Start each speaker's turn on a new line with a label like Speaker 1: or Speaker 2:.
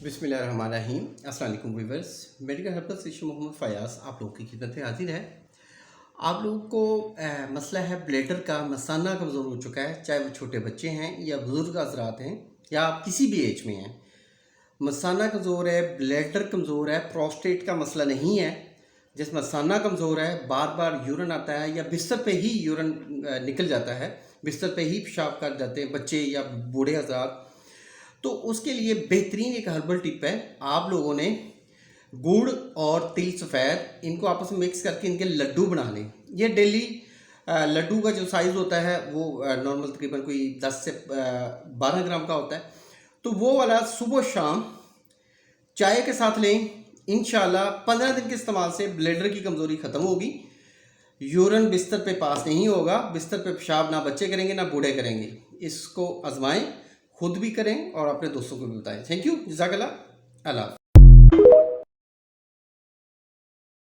Speaker 1: बिस्मिल्लाहिर्रहमानिर्रहीम। अस्सलाम वालेकुम viewers, medical helper section Mohammad Fayaz आप लोगों की खिदमत में हाजिर है। आप लोगों को मसला है ब्लैडर का, मसाना कमज़ोर हो चुका है, चाहे वो छोटे बच्चे हैं या बुज़ुर्ग हज़रात हैं या आप किसी भी एज में हैं। मसाना कमज़ोर है, ब्लैडर कमज़ोर है, प्रोस्टेट का मसला नहीं है। जिस मसाना कमज़ोर है, बार बार यूरिन आता है या बिस्तर पे ही यूरिन निकल जाता है, बिस्तर पे ही पेशाब कर जाते हैं बच्चे या बूढ़े हज़रात, तो उसके लिए बेहतरीन एक हर्बल टिप है। आप लोगों ने गुड़ और तिल सफ़ेद इनको आपस में मिक्स करके इनके लड्डू बना लें। ये डेली लड्डू का जो साइज़ होता है वो नॉर्मल तकरीबन कोई 10 से 12 ग्राम का होता है। तो वो वाला सुबह शाम चाय के साथ लें। इंशाल्लाह 15 दिन के इस्तेमाल से ब्लैडर की कमज़ोरी ख़त्म होगी। यूरिन बिस्तर पे पास नहीं होगा, बिस्तर पे पेशाब ना बच्चे करेंगे ना बूढ़े करेंगे। इसको आजमाएं, खुद भी करें और अपने दोस्तों को भी बताएं। थैंक यू, जज़ाकल्लाह, अल्लाह।